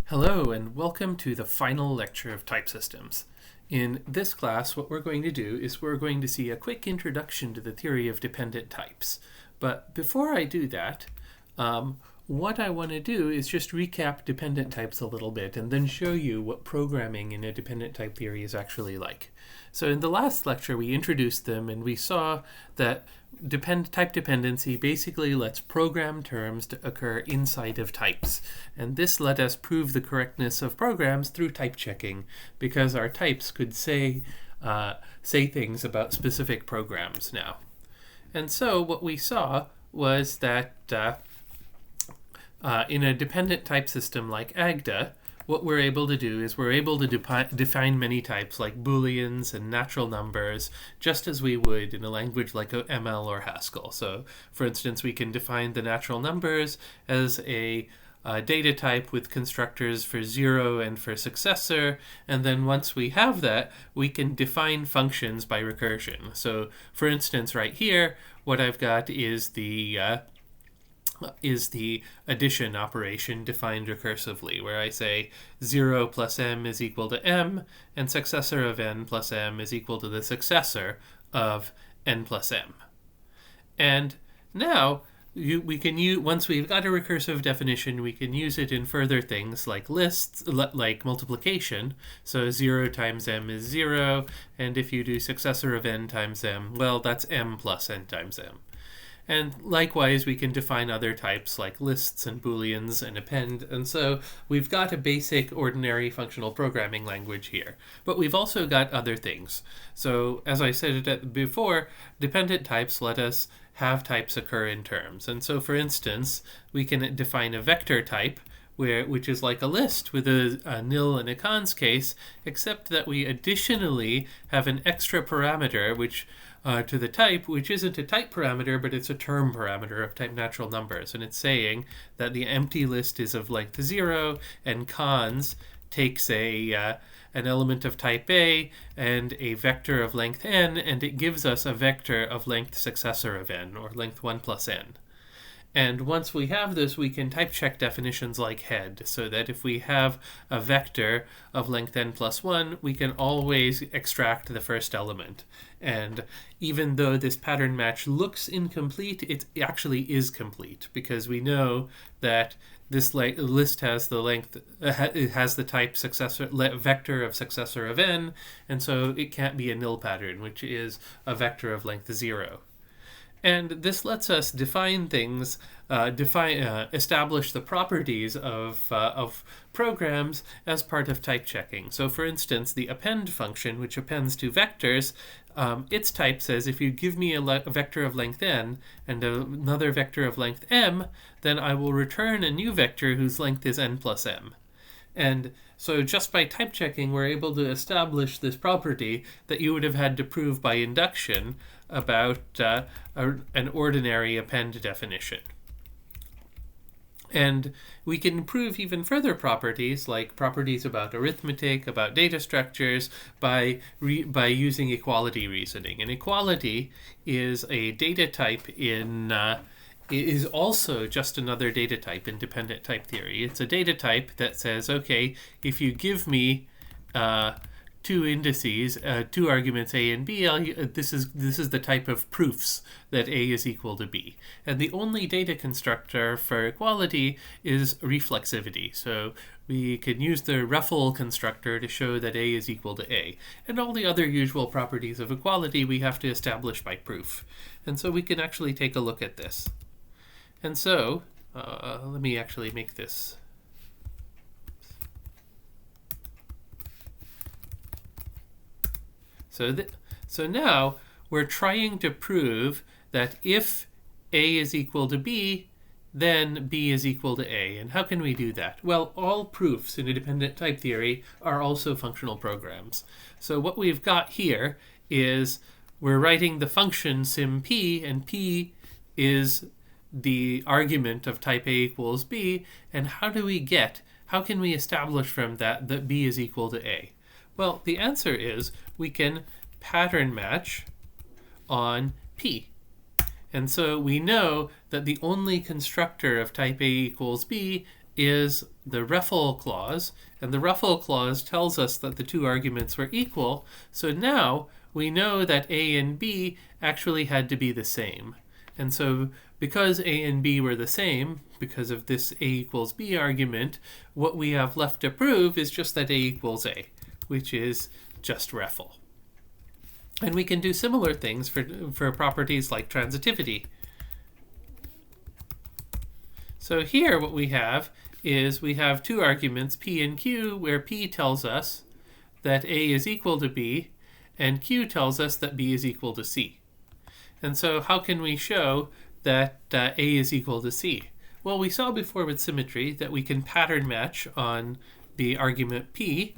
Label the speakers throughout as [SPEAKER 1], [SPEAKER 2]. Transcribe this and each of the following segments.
[SPEAKER 1] Hello and welcome to the final lecture of type systems. In this class, what we're going to do is we're going to see a quick introduction to the theory of dependent types. But before I do that, what I want to do is just recap dependent types a little bit and then show you what programming in a dependent type theory is actually like. So in the last lecture, we introduced them and we saw that type dependency basically lets program terms to occur inside of types. And this let us prove the correctness of programs through type checking, because our types could say things about specific programs now. And so what we saw was that in a dependent type system like AGDA, what we're able to do is we're able to define many types like Booleans and natural numbers, just as we would in a language like ML or Haskell. So, for instance, we can define the natural numbers as a data type with constructors for 0 and for successor, and then once we have that, we can define functions by recursion. So, for instance, right here, what I've got is the addition operation defined recursively, where I say 0 plus m is equal to m, and successor of n plus m is equal to the successor of n plus m. And now, we can use, once we've got a recursive definition, we can use it in further things like lists, like multiplication. So 0 times m is 0, and if you do successor of n times m, well, that's m plus n times m. And likewise, we can define other types like lists and Booleans and append. And so we've got a basic ordinary functional programming language here. But we've also got other things. So as I said before, dependent types let us have types occur in terms. And so for instance, we can define a vector type, which is like a list with a nil and a cons case, except that we additionally have an extra parameter which to the type, which isn't a type parameter, but it's a term parameter of type natural numbers. And it's saying that the empty list is of length 0, and cons takes an element of type A and a vector of length n, and it gives us a vector of length successor of n, or length 1 plus n. And once we have this, we can type check definitions like head, so that if we have a vector of length n plus 1, we can always extract the first element. And even though this pattern match looks incomplete, it actually is complete, because we know that this list has the length, it has the type vector of successor of n, and so it can't be a nil pattern, which is a vector of length 0. And this lets us define things, establish the properties of programs as part of type checking. So for instance, the append function, which appends to vectors, its type says if you give me a vector of length n and another vector of length m, then I will return a new vector whose length is n plus m. And so just by type checking, we're able to establish this property that you would have had to prove by induction about an ordinary append definition. And we can prove even further properties, like properties about arithmetic, about data structures, by using equality reasoning. And equality is a data type is also just another data type in dependent type theory. It's a data type that says, okay, if you give me two indices, two arguments a and b, this is the type of proofs that a is equal to b. And the only data constructor for equality is reflexivity. So we can use the ruffle constructor to show that a is equal to a. And all the other usual properties of equality we have to establish by proof. And so we can actually take a look at this. And so, let me actually make this. So now we're trying to prove that if A is equal to B, then B is equal to A. And how can we do that? Well, all proofs in a dependent type theory are also functional programs. So what we've got here is we're writing the function sim p, and p is the argument of type A equals B, and how can we establish from that B is equal to A? Well, the answer is we can pattern match on P. And so we know that the only constructor of type A equals B is the REFL clause, and the REFL clause tells us that the two arguments were equal, so now we know that A and B actually had to be the same. And so because A and B were the same, because of this A equals B argument, what we have left to prove is just that A equals A, which is just REFL. And we can do similar things for properties like transitivity. So here what we have is we have two arguments, P and Q, where P tells us that A is equal to B, and Q tells us that B is equal to C. And so how can we show that A is equal to C? Well, we saw before with symmetry that we can pattern match on the argument P,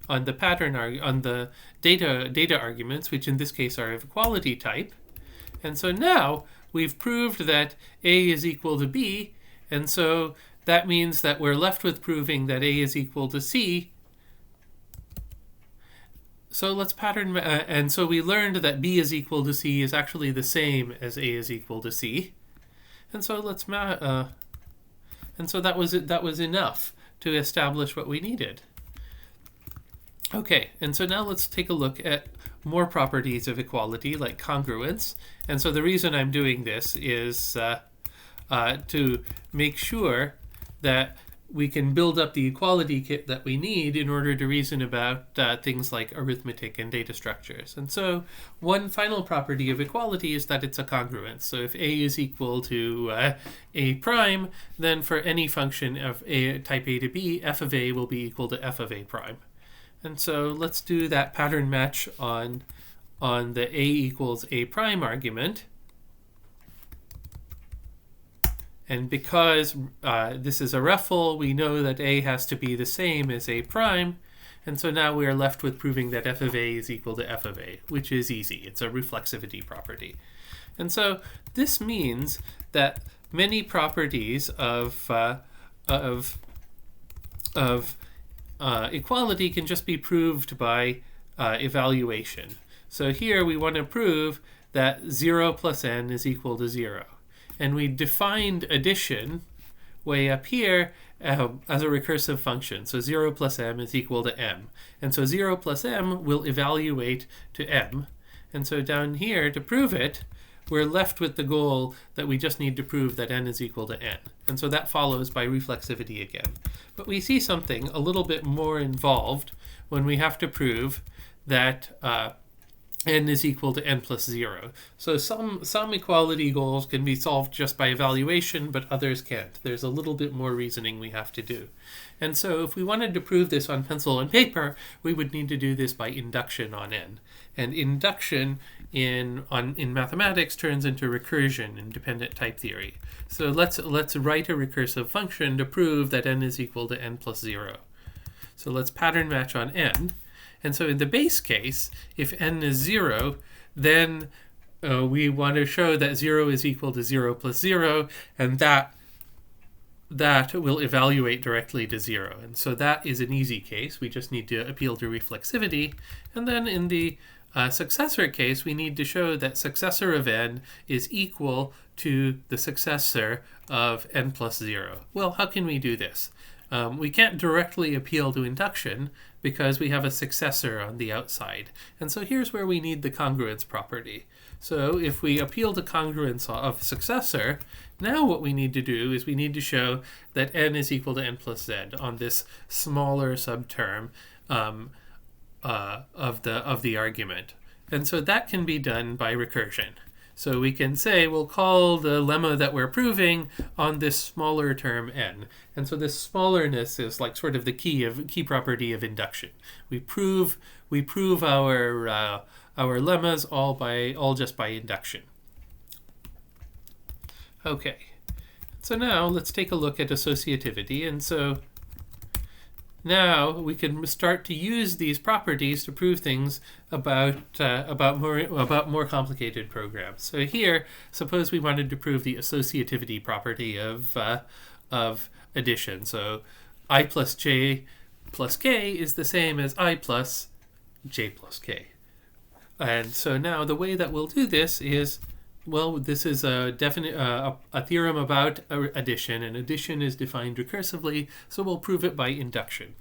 [SPEAKER 1] on the data arguments, which in this case are of equality type. And so now we've proved that A is equal to B, and so that means that we're left with proving that A is equal to C. So let's pattern, and so we learned that B is equal to C is actually the same as A is equal to C. And so let's and so that was enough to establish what we needed. Okay, and so now let's take a look at more properties of equality, like congruence. And so the reason I'm doing this is to make sure that we can build up the equality kit that we need in order to reason about things like arithmetic and data structures. And so one final property of equality is that it's a congruence. So if A is equal to A prime, then for any function of type A to B, f of A will be equal to f of A prime. And so let's do that pattern match on the A equals A prime argument. And because this is a REFL, we know that A has to be the same as A prime. And so now we are left with proving that f of A is equal to f of A, which is easy. It's a reflexivity property. And so this means that many properties of equality can just be proved by evaluation. So here we want to prove that 0 plus n is equal to 0. And we defined addition way up here as a recursive function. So 0 plus m is equal to m. And so 0 plus m will evaluate to m. And so down here, to prove it, we're left with the goal that we just need to prove that n is equal to n. And so that follows by reflexivity again. But we see something a little bit more involved when we have to prove that n is equal to n plus 0. So some equality goals can be solved just by evaluation, but others can't. There's a little bit more reasoning we have to do. And so if we wanted to prove this on pencil and paper, we would need to do this by induction on n. And induction in mathematics turns into recursion in dependent type theory. So let's write a recursive function to prove that n is equal to n plus 0. So let's pattern match on n. And so in the base case, if n is 0, then we want to show that 0 is equal to 0 plus 0, and that will evaluate directly to 0. And so that is an easy case. We just need to appeal to reflexivity. And then in the successor case, we need to show that successor of n is equal to the successor of n plus 0. Well, how can we do this? We can't directly appeal to induction because we have a successor on the outside. And so here's where we need the congruence property. So if we appeal to congruence of successor, now what we need to do is we need to show that n is equal to n plus z on this smaller subterm of the argument. And so that can be done by recursion. So we can say we'll call the lemma that we're proving on this smaller term n. And so this smallerness is like sort of the key property of induction. We prove our lemmas all just by induction. Okay. So now let's take a look at associativity. And so now we can start to use these properties to prove things about more complicated programs. So here, suppose we wanted to prove the associativity property of addition. So I plus j plus k is the same as I plus j plus k. And so now the way that we'll do this is Well, this is a definite a theorem about addition, and addition is defined recursively, so we'll prove it by induction.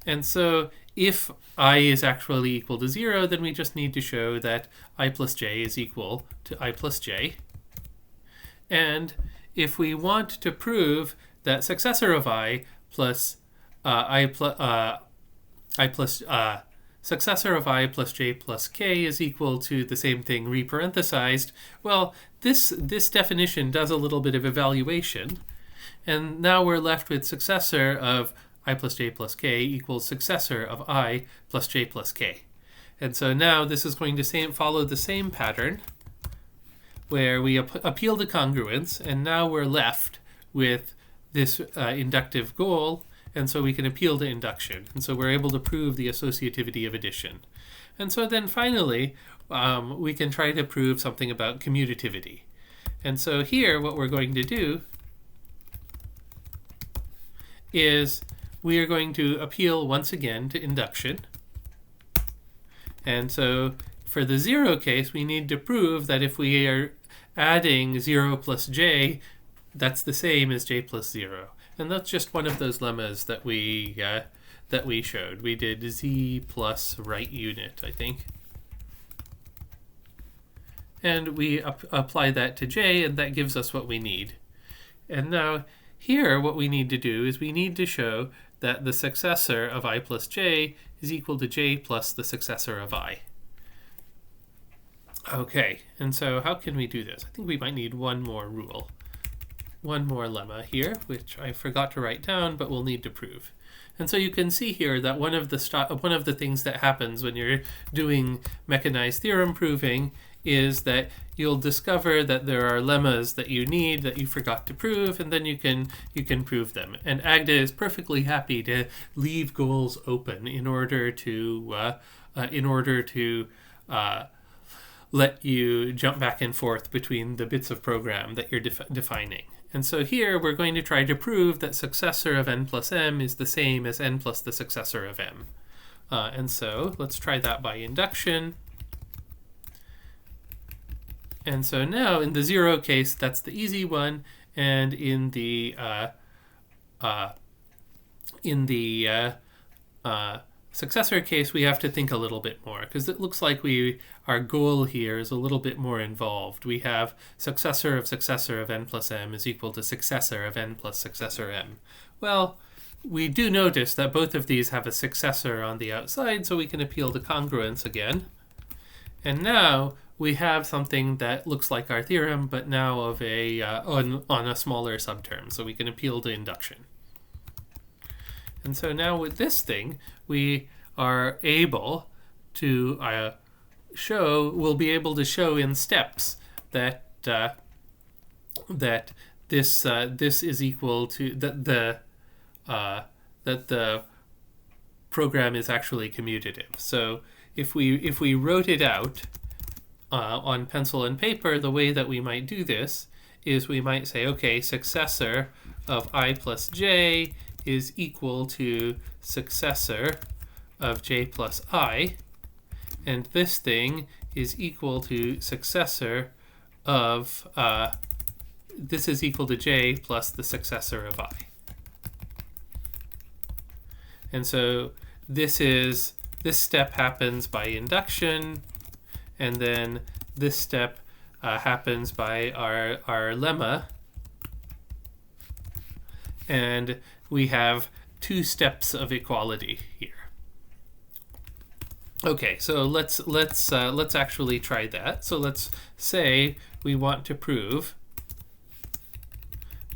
[SPEAKER 1] And so if I is actually equal to 0, then we just need to show that I plus j is equal to I plus j. And if we want to prove that successor of I plus successor of I plus j plus k is equal to the same thing reparenthesized, well, this definition does a little bit of evaluation. And now we're left with successor of I plus j plus k equals successor of I plus j plus k. And so now this is going to follow the same pattern where we appeal to congruence, and now we're left with this inductive goal, and so we can appeal to induction. And so we're able to prove the associativity of addition. And so then finally, we can try to prove something about commutativity. And so here what we're going to do is we are going to appeal once again to induction. And so for the 0 case, we need to prove that if we are adding 0 plus j, that's the same as j plus 0. And that's just one of those lemmas that we showed. We did z plus right unit, I think. And we apply that to j, and that gives us what we need. And now here what we need to do is we need to show that the successor of I plus j is equal to j plus the successor of I. Okay, and so how can we do this? I think we might need one more rule. One more lemma here, which I forgot to write down, but we'll need to prove. And so you can see here that one of the things that happens when you're doing mechanized theorem proving is that you'll discover that there are lemmas that you need that you forgot to prove, and then you can prove them. And Agda is perfectly happy to leave goals open in order to let you jump back and forth between the bits of program that you're defining. And so here we're going to try to prove that successor of n plus m is the same as n plus the successor of m. And so let's try that by induction. And so now in the 0 case, that's the easy one, and in the successor case, we have to think a little bit more, because it looks like our goal here is a little bit more involved. We have successor of n plus m is equal to successor of n plus successor m. Well, we do notice that both of these have a successor on the outside, so we can appeal to congruence again. And now we have something that looks like our theorem, but now of on a smaller subterm, so we can appeal to induction. And so now with this thing, we are able to we'll be able to show in steps that this is equal to that the program is actually commutative. So if we wrote it out on pencil and paper, the way that we might do this is we might say, okay, successor of I plus j is equal to successor of j plus I, and this thing is equal to successor of this is equal to j plus the successor of I. And so this step happens by induction, and then this step happens by our lemma, and we have two steps of equality here. Okay, so let's actually try that. So let's say we want to prove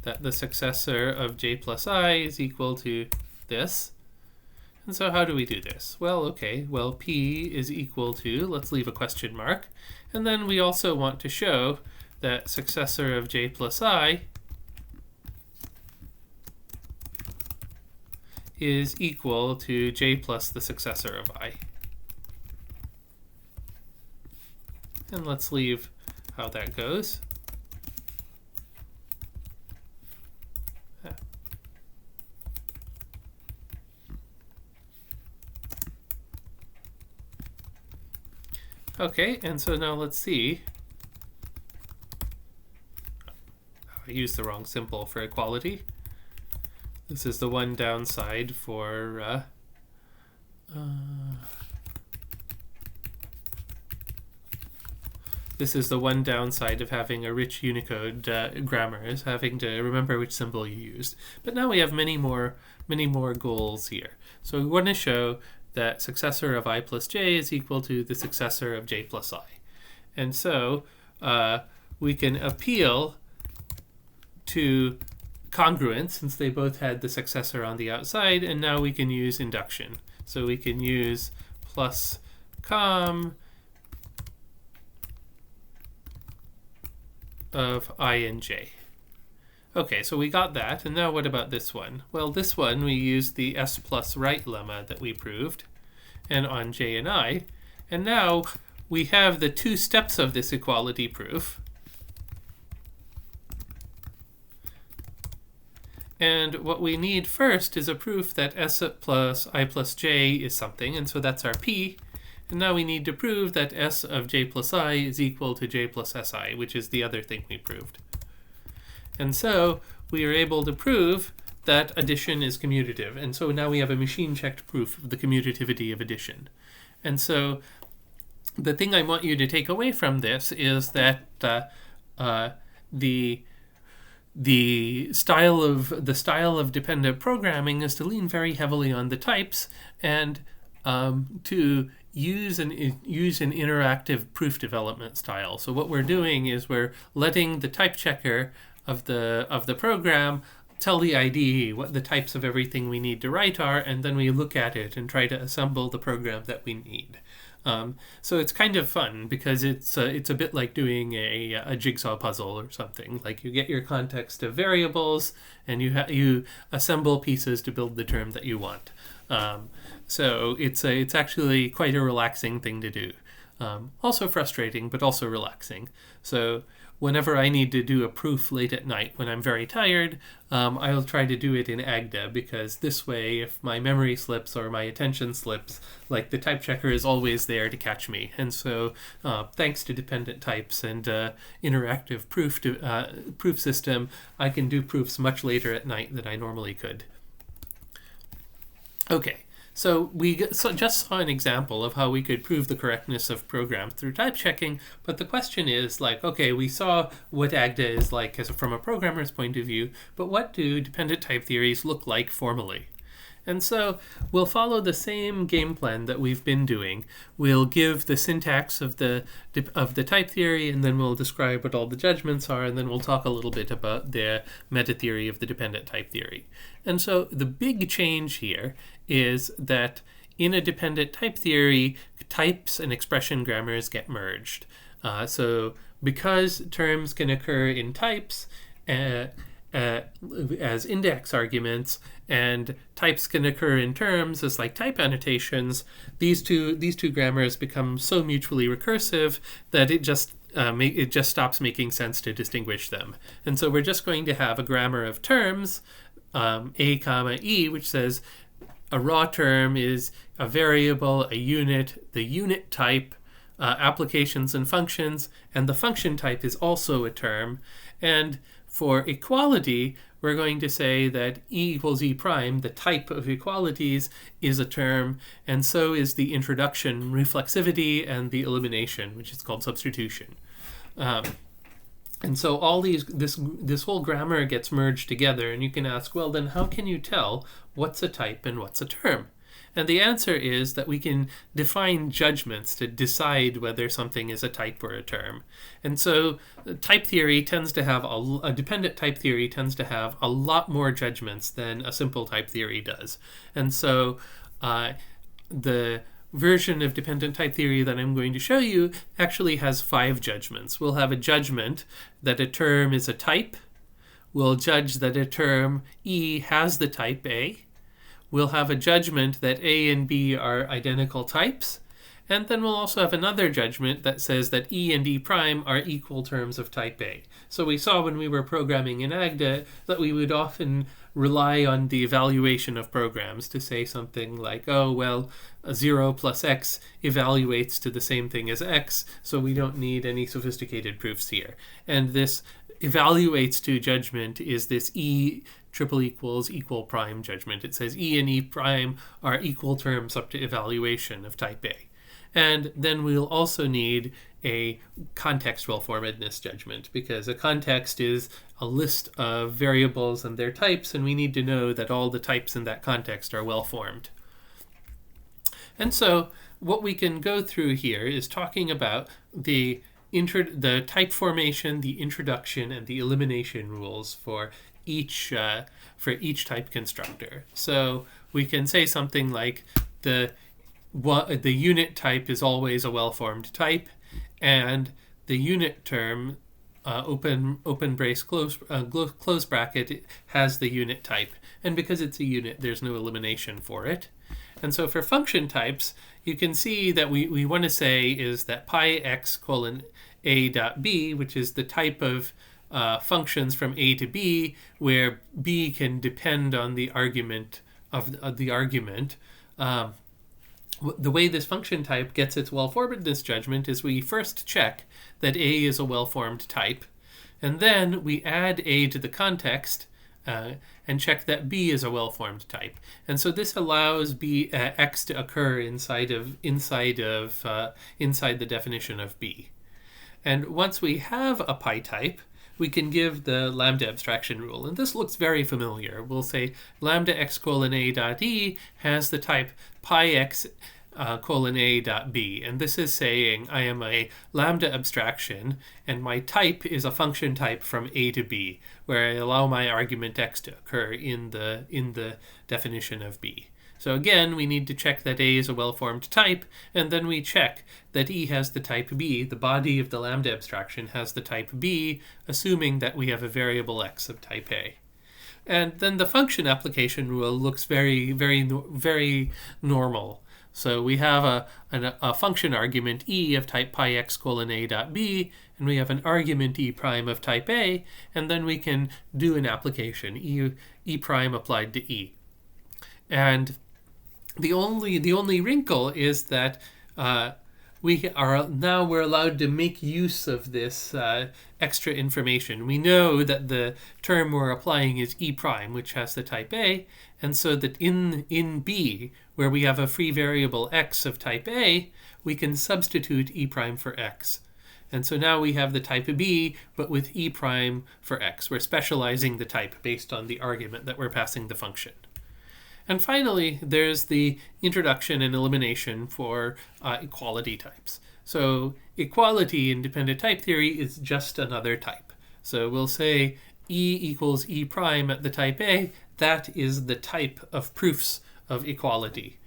[SPEAKER 1] that the successor of j plus I is equal to this. And so how do we do this? Well, okay, well, p is equal to, let's leave a question mark, and then we also want to show that successor of j plus I is equal to j plus the successor of I. And let's leave how that goes. Okay, and so now let's see. I used the wrong symbol for equality. This is the one downside for this is the one downside of having a rich Unicode grammar, is having to remember which symbol you used. But now we have many more goals here. So we want to show that successor of I plus j is equal to the successor of j plus I. And so we can appeal to congruence, since they both had the successor on the outside, and now we can use induction. So we can use plus com of I and j. Okay, so we got that, and now what about this one? Well, this one we used the s plus right lemma that we proved, and on j and I, and now we have the two steps of this equality proof. And what we need first is a proof that s plus I plus j is something, and so that's our p. And now we need to prove that s of j plus I is equal to j plus si, which is the other thing we proved. And so we are able to prove that addition is commutative. And so now we have a machine-checked proof of the commutativity of addition. And so the thing I want you to take away from this is that the style of dependent programming is to lean very heavily on the types and to use an interactive proof development style. So what we're doing is we're letting the type checker of the program tell the IDE what the types of everything we need to write are, and then we look at it and try to assemble the program that we need. So it's kind of fun because it's a bit like doing a jigsaw puzzle or something. Like you get your context of variables and you assemble pieces to build the term that you want. So it's actually quite a relaxing thing to do. Also frustrating, but also relaxing. So whenever I need to do a proof late at night when I'm very tired, I'll try to do it in Agda, because this way, if my memory slips or my attention slips, like the type checker is always there to catch me. And so thanks to dependent types and interactive proof system, I can do proofs much later at night than I normally could. Okay. So we just saw an example of how we could prove the correctness of programs through type checking, but the question is like, okay, we saw what Agda is like from a programmer's point of view, but what do dependent type theories look like formally? And so we'll follow the same game plan that we've been doing. We'll give the syntax of the type theory, and then we'll describe what all the judgments are, and then we'll talk a little bit about the meta theory of the dependent type theory. And so the big change here is that in a dependent type theory, types and expression grammars get merged. So because terms can occur in types as index arguments, and types can occur in terms as like type annotations, these two grammars become so mutually recursive that it just stops making sense to distinguish them. And so we're just going to have a grammar of terms, a comma e, which says a raw term is a variable, a unit, the unit type, applications and functions, and the function type is also a term. And for equality, we're going to say that E equals E prime, the type of equalities, is a term, and so is the introduction, reflexivity, and the elimination, which is called substitution. And so all this whole grammar gets merged together, and you can ask, well, then how can you tell what's a type and what's a term? And the answer is that we can define judgments to decide whether something is a type or a term. And so type theory tends to have a dependent type theory tends to have a lot more judgments than a simple type theory does. And so the version of dependent type theory that I'm going to show you actually has 5 judgments. We'll have a judgment that a term is a type. We'll judge that a term E has the type A. We'll have a judgment that A and B are identical types. And then we'll also have another judgment that says that E and E prime are equal terms of type A. So we saw when we were programming in Agda that we would often rely on the evaluation of programs to say something like, oh, well, 0 plus x evaluates to the same thing as x, so we don't need any sophisticated proofs here. And this evaluates to judgment is this E triple equals equal prime judgment. It says E and E prime are equal terms up to evaluation of type A. And then we'll also need a context well-formedness judgment, because a context is a list of variables and their types, and we need to know that all the types in that context are well-formed. And so what we can go through here is talking about the type formation, the introduction, and the elimination rules for each type constructor. So we can say something like the unit type is always a well-formed type, and the unit term, open brace, close bracket, has the unit type. And because it's a unit, there's no elimination for it. And so for function types, you can see that we want to say is that pi x colon a dot b, which is the type of functions from a to b, where b can depend on the argument of the argument. The way this function type gets its well-formedness judgment is we first check that A is a well-formed type, and then we add A to the context and check that B is a well-formed type. And so this allows x to occur inside the definition of B. And once we have a pi type, we can give the lambda abstraction rule. And this looks very familiar. We'll say lambda x colon a dot e has the type pi x colon a dot b. And this is saying I am a lambda abstraction, and my type is a function type from a to b, where I allow my argument x to occur in the definition of b. So again, we need to check that A is a well-formed type, and then we check that E has the type B. The body of the lambda abstraction has the type B, assuming that we have a variable x of type A. And then the function application rule looks very, very, very normal. So we have a function argument E of type pi x colon a dot b, and we have an argument E prime of type A, and then we can do an application, E prime applied to E. And the only wrinkle is that we're allowed to make use of this extra information. We know that the term we're applying is E prime, which has the type A, and so that in B, where we have a free variable x of type A, we can substitute E prime for x. And so now we have the type B, but with E prime for x. We're specializing the type based on the argument that we're passing the function. And finally, there's the introduction and elimination for equality types. So equality in dependent type theory is just another type. So we'll say E equals E prime at the type A. That is the type of proofs of equality.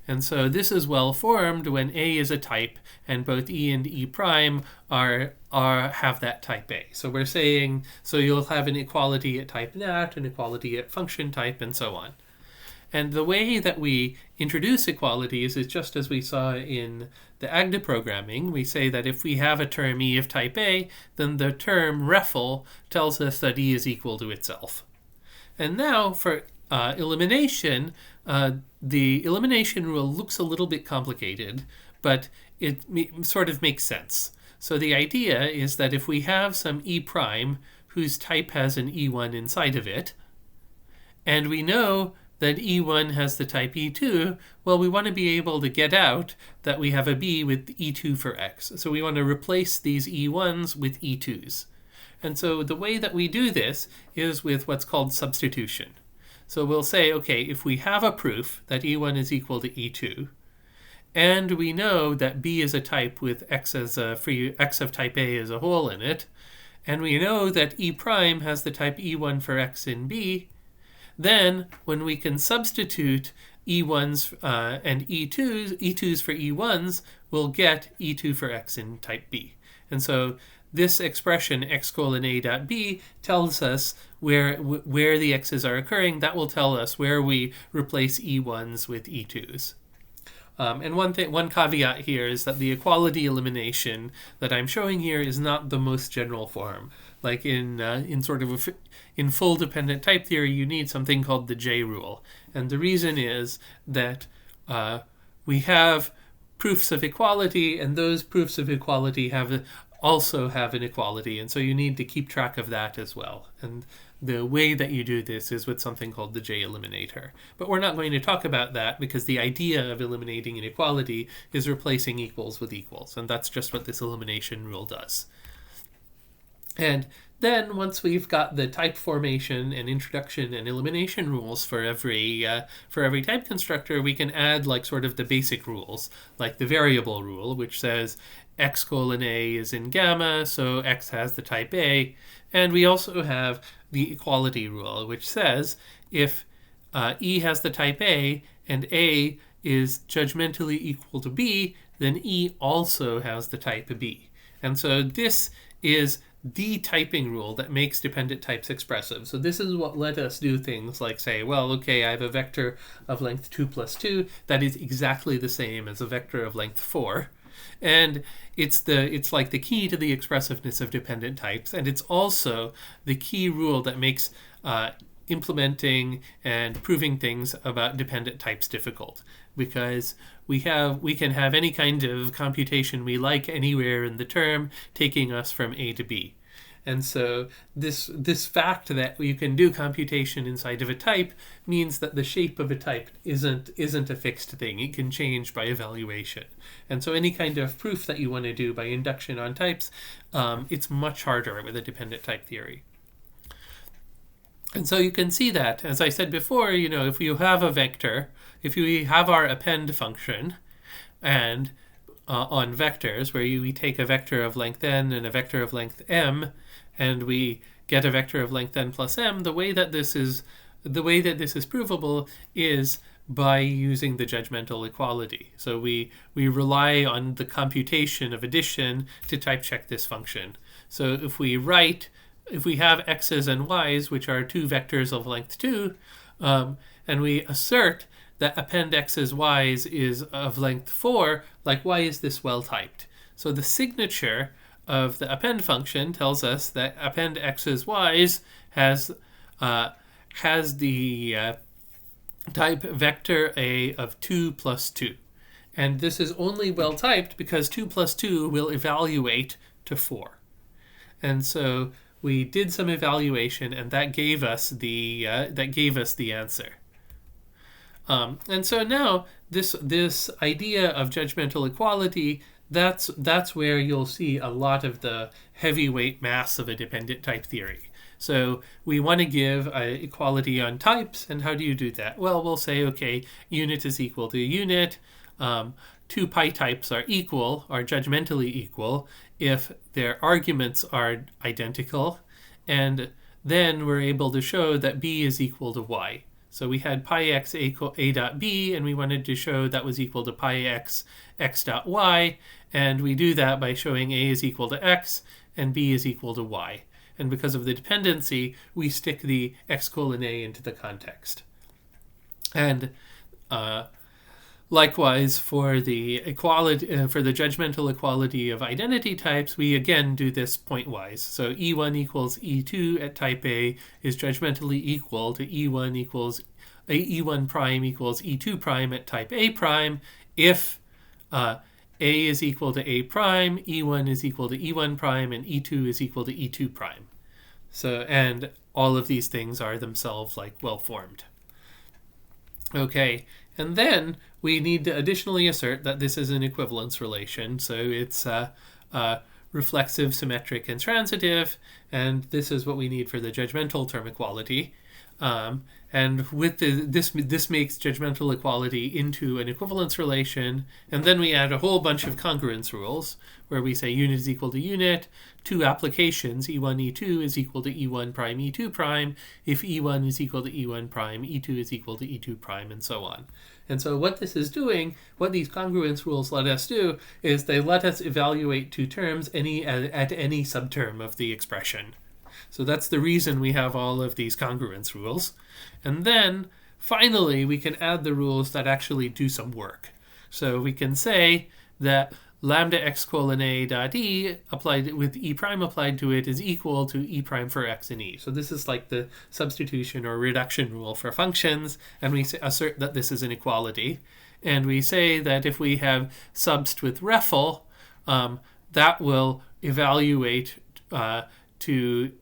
[SPEAKER 1] And so this is well formed when A is a type and both E and E prime have that type A. So we're saying, so you'll have an equality at type nat, an equality at function type, and so on. And the way that we introduce equalities is just as we saw in the AGDA programming. We say that if we have a term E of type A, then the term REFL tells us that E is equal to itself. And now for elimination, the elimination rule looks a little bit complicated, but it sort of makes sense. So the idea is that if we have some E prime whose type has an E1 inside of it, and we know that E1 has the type E2, well, we want to be able to get out that we have a B with E2 for x. So we want to replace these E1s with E2s. And so the way that we do this is with what's called substitution. So we'll say, okay, if we have a proof that E1 is equal to E2, and we know that B is a type with x as a free x of type A as a whole in it, and we know that E prime has the type E1 for x in B, then when we can substitute E1s and E2s for E1s, we'll get E2 for x in type B. And so this expression x colon a dot b tells us where the x's are occurring. That will tell us where we replace E1s with E2s. And one caveat here is that the equality elimination that I'm showing here is not the most general form. Like in full dependent type theory, you need something called the J rule, and the reason is that we have proofs of equality, and those proofs of equality also have an equality, and so you need to keep track of that as well. And the way that you do this is with something called the J eliminator. But we're not going to talk about that because the idea of eliminating inequality is replacing equals with equals, and that's just what this elimination rule does. And then once we've got the type formation and introduction and elimination rules for every type constructor, we can add like sort of the basic rules, like the variable rule, which says x colon a is in gamma, so x has the type A. And we also have the equality rule, which says if E has the type A and A is judgmentally equal to B, then E also has the type B. And so this is the typing rule that makes dependent types expressive. So this is what let us do things like say, well, okay, I have a vector of length 2 plus 2 that is exactly the same as a vector of length 4. And it's like the key to the expressiveness of dependent types, and it's also the key rule that makes implementing and proving things about dependent types difficult, because we can have any kind of computation we like anywhere in the term taking us from A to B. And so this fact that you can do computation inside of a type means that the shape of a type isn't a fixed thing. It can change by evaluation. And so any kind of proof that you want to do by induction on types, it's much harder with a dependent type theory. And so you can see that, as I said before, if you have a vector, if you have our append function, and on vectors, where we take a vector of length n and a vector of length m, and we get a vector of length n plus m, the way that this is provable is by using the judgmental equality. So we rely on the computation of addition to type check this function. So if we have x's and y's, which are two vectors of length 2, and we assert that append x's y's is of length 4, like why is this well typed? So the signature of the append function tells us that append x's y's has the type vector A of 2 plus 2. And this is only well typed because 2 plus 2 will evaluate to 4. And so we did some evaluation, and that gave us the answer. And so now this idea of judgmental equality, that's where you'll see a lot of the heavyweight mass of a dependent type theory. So we want to give equality on types, and how do you do that? Well, we'll say, okay, unit is equal to unit. Two pi types are judgmentally equal, if their arguments are identical, and then we're able to show that b is equal to y. So we had pi x a dot b, and we wanted to show that was equal to pi x dot y, and we do that by showing a is equal to x and b is equal to y. And because of the dependency, we stick the x colon a into the context. And likewise, for the judgmental equality of identity types, we again do this pointwise. So E1 equals E2 at type A is judgmentally equal to E1 prime equals E2 prime at type A prime if A is equal to A prime, E1 is equal to E1 prime, and E2 is equal to E2 prime. So, and all of these things are themselves like well-formed. Okay, and then we need to additionally assert that this is an equivalence relation. So it's reflexive, symmetric, and transitive, and this is what we need for the judgmental term equality. And with this makes judgmental equality into an equivalence relation, and then we add a whole bunch of congruence rules where we say unit is equal to unit, two applications, E1, E2 is equal to E1 prime, E2 prime, if E1 is equal to E1 prime, E2 is equal to E2 prime, and so on. And so what this is doing, what these congruence rules let us do, is they let us evaluate two terms at any subterm of the expression. So that's the reason we have all of these congruence rules. And then, finally, we can add the rules that actually do some work. So we can say that lambda x colon a dot e applied with e prime applied to it is equal to e prime for x in e. So this is like the substitution or reduction rule for functions, and we assert that this is an equality. And we say that if we have subst with REFL, that will evaluate to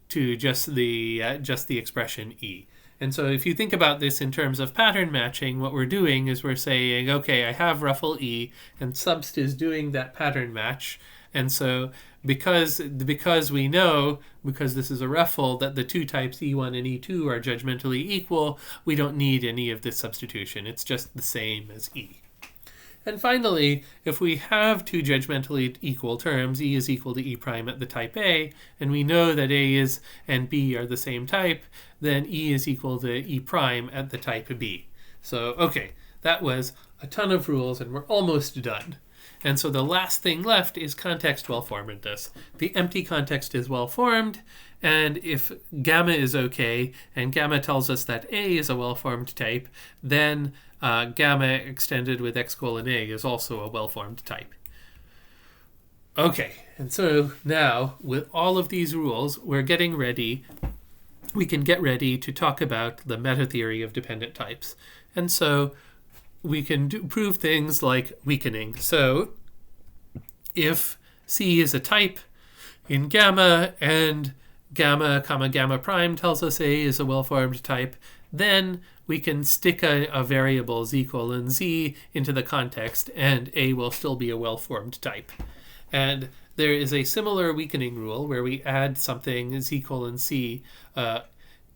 [SPEAKER 1] just the expression e. And so if you think about this in terms of pattern matching, what we're doing is we're saying, okay, I have REFL e, and subst is doing that pattern match. And so because we know, because this is a REFL, that the two types E1 and E2 are judgmentally equal, we don't need any of this substitution. It's just the same as E. And finally, if we have two judgmentally equal terms, E is equal to E prime at the type A, and we know that A and B are the same type, then E is equal to E prime at the type B. So, okay, that was a ton of rules, and we're almost done. And so the last thing left is context well-formedness. The empty context is well-formed, and if gamma is okay, and gamma tells us that A is a well-formed type, then gamma extended with x colon A is also a well-formed type. Okay, and so now with all of these rules, we can get ready to talk about the meta-theory of dependent types. And so we can prove things like weakening. So if C is a type in gamma and gamma comma gamma prime tells us A is a well-formed type, then we can stick a variable z colon z into the context and A will still be a well-formed type. And there is a similar weakening rule where we add something z colon c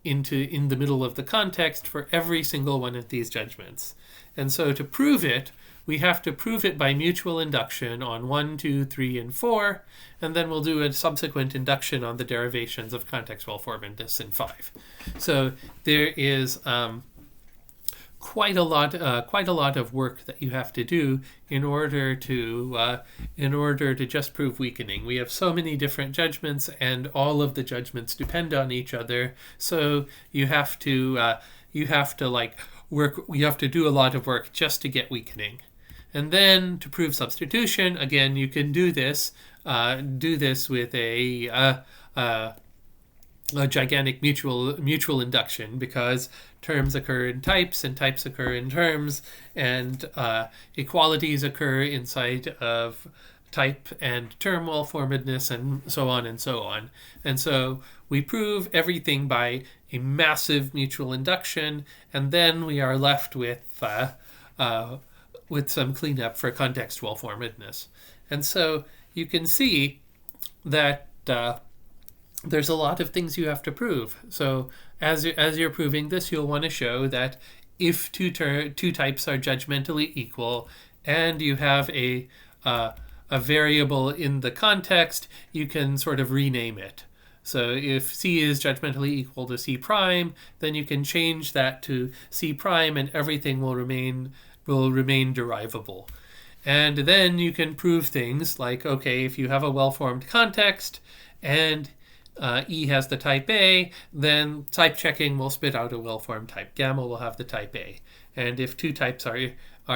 [SPEAKER 1] in the middle of the context for every single one of these judgments. And so to prove it, we have to prove it by mutual induction on 1, 2, 3, and 4, and then we'll do a subsequent induction on the derivations of context well-formedness in 5. So there is quite a lot of work that you have to do in order to just prove weakening. We have so many different judgments, and all of the judgments depend on each other. So you have to do a lot of work just to get weakening. And then to prove substitution, again, you can do this with a gigantic mutual induction, because terms occur in types and types occur in terms, and equalities occur inside of type and term well-formedness, and so on and so on. And so we prove everything by a massive mutual induction, and then we are left with some cleanup for context well-formedness. And so you can see that there's a lot of things you have to prove. So as you're proving this, you'll want to show that if two types are judgmentally equal and you have a variable in the context, you can sort of rename it. So if C is judgmentally equal to C prime, then you can change that to C prime and everything will remain derivable. And then you can prove things like, okay, if you have a well-formed context and E has the type A, then type checking will spit out a well-formed type. Gamma will have the type A. And if two types are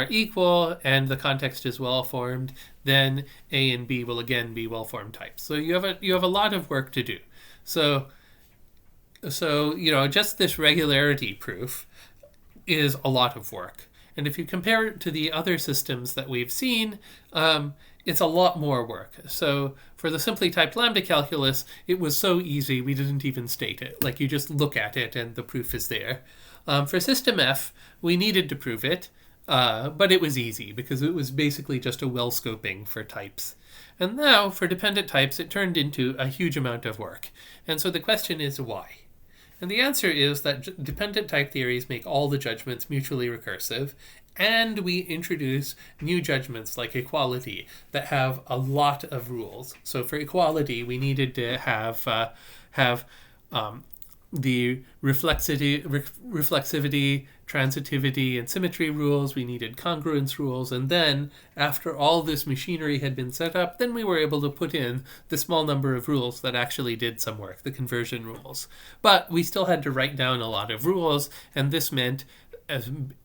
[SPEAKER 1] equal and the context is well-formed, then A and B will again be well-formed types. So you have a lot of work to do. So just this regularity proof is a lot of work. And if you compare it to the other systems that we've seen, it's a lot more work. So for the simply typed lambda calculus, it was so easy we didn't even state it. Like, you just look at it and the proof is there. For system F, we needed to prove it, but it was easy because it was basically just a well scoping for types. And now for dependent types, it turned into a huge amount of work. And so the question is why? And the answer is that dependent type theories make all the judgments mutually recursive, and we introduce new judgments like equality that have a lot of rules. So for equality, we needed to have the reflexivity, transitivity, and symmetry rules. We needed congruence rules. And then after all this machinery had been set up, then we were able to put in the small number of rules that actually did some work, the conversion rules. But we still had to write down a lot of rules, and this meant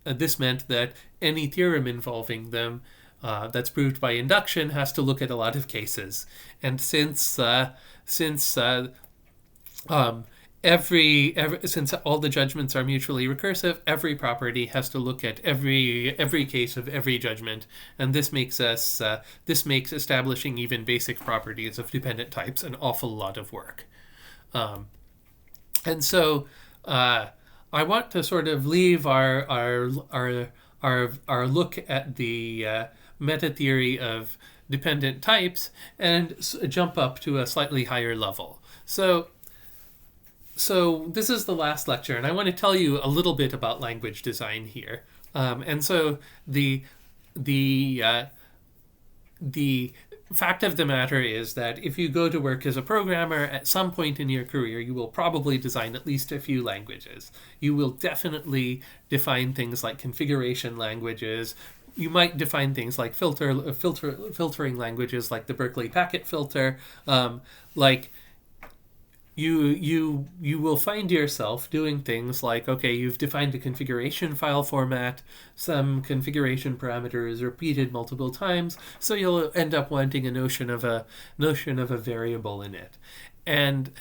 [SPEAKER 1] this meant that any theorem involving them that's proved by induction has to look at a lot of cases. And since since all the judgments are mutually recursive, every property has to look at every case of every judgment, and this makes establishing even basic properties of dependent types an awful lot of work. And so I want to sort of leave our look at the meta theory of dependent types and jump up to a slightly higher level. So this is the last lecture, and I want to tell you a little bit about language design here. And so the fact of the matter is that if you go to work as a programmer, at some point in your career, you will probably design at least a few languages. You will definitely define things like configuration languages. You might define things like filtering languages, like the Berkeley packet filter. You will find yourself doing things like, okay, you've defined a configuration file format, some configuration parameters repeated multiple times, so you'll end up wanting a notion of a variable in it. And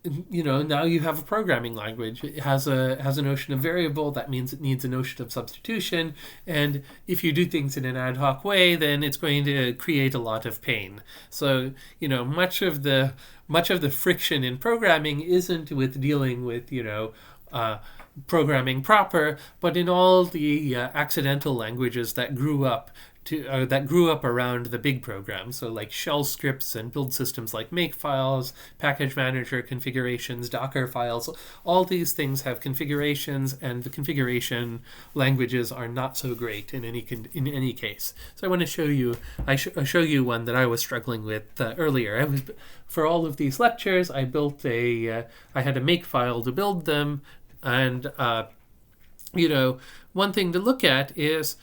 [SPEAKER 1] now you have a programming language. It has a notion of variable. That means it needs a notion of substitution. And if you do things in an ad hoc way, then it's going to create a lot of pain. So, much of the friction in programming isn't with dealing with, programming proper, but in all the accidental languages that grew up around the big programs, so like shell scripts and build systems like makefiles, package manager configurations, Docker files. All these things have configurations, and the configuration languages are not so great in any case. So I want to show you. I show you one that I was struggling with earlier. For all of these lectures, I built I had a makefile to build them, and one thing to look at is.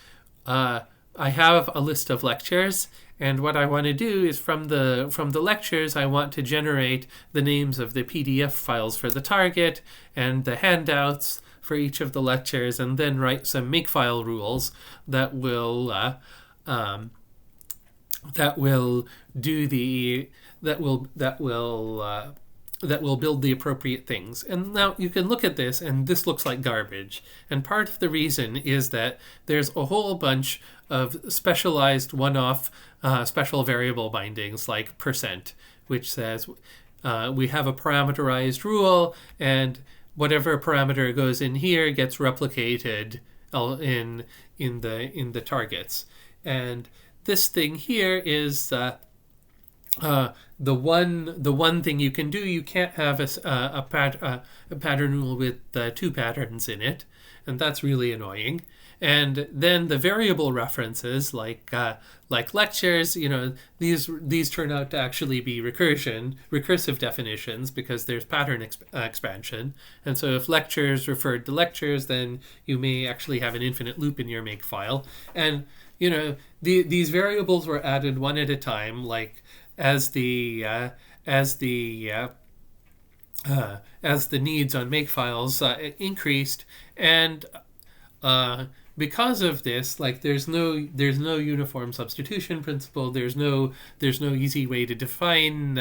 [SPEAKER 1] I have a list of lectures, and what I want to do is from the lectures, I want to generate the names of the PDF files for the target and the handouts for each of the lectures, and then write some makefile rules that will build the appropriate things. And now you can look at this, and this looks like garbage. And part of the reason is that there's a whole bunch of specialized one-off special variable bindings like %, which says we have a parameterized rule, and whatever parameter goes in here gets replicated in the targets. And this thing here is the one thing you can do. You can't have a pattern rule with two patterns in it, and that's really annoying. And then the variable references, like lectures, these turn out to actually be recursive definitions, because there's pattern expansion. And so if lectures referred to lectures, then you may actually have an infinite loop in your makefile. And these variables were added one at a time, like as the needs on makefiles increased, and because of this, like there's no uniform substitution principle. There's no easy way to define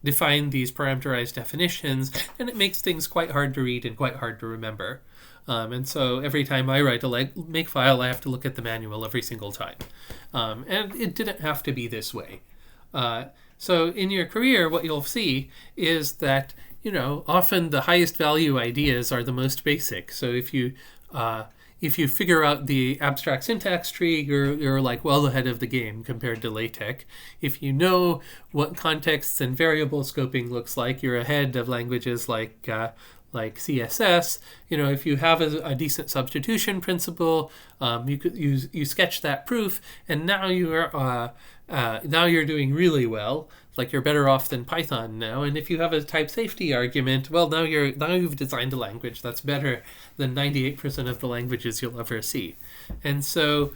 [SPEAKER 1] these parameterized definitions, and it makes things quite hard to read and quite hard to remember. And so every time I write a makefile, I have to look at the manual every single time. And it didn't have to be this way. So in your career, what you'll see is that often the highest value ideas are the most basic. So if you figure out the abstract syntax tree, you're like well ahead of the game compared to LaTeX. If you know what contexts and variable scoping looks like, you're ahead of languages like CSS. If you have a decent substitution principle, you sketch that proof, and now you're doing really well. Like you're better off than Python now. And if you have a type safety argument, well, now you've designed a language that's better than 98% of the languages you'll ever see. And so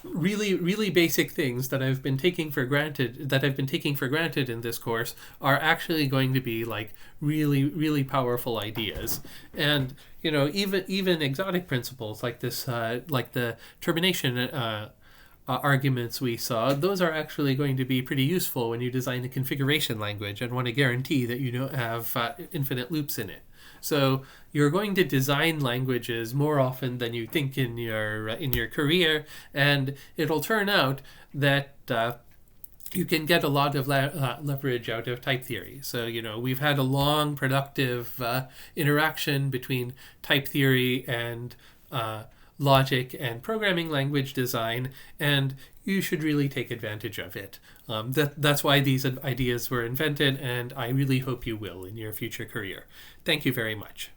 [SPEAKER 1] really basic things that I've been taking for granted in this course are actually going to be like really powerful ideas. And even exotic principles like this, like the termination arguments we saw, those are actually going to be pretty useful when you design a configuration language and want to guarantee that you don't have infinite loops in it. So you're going to design languages more often than you think in your career, and it'll turn out that you can get a lot of leverage out of type theory. So we've had a long, productive interaction between type theory and logic and programming language design, and you should really take advantage of it. That's why these ideas were invented, and I really hope you will in your future career. Thank you very much.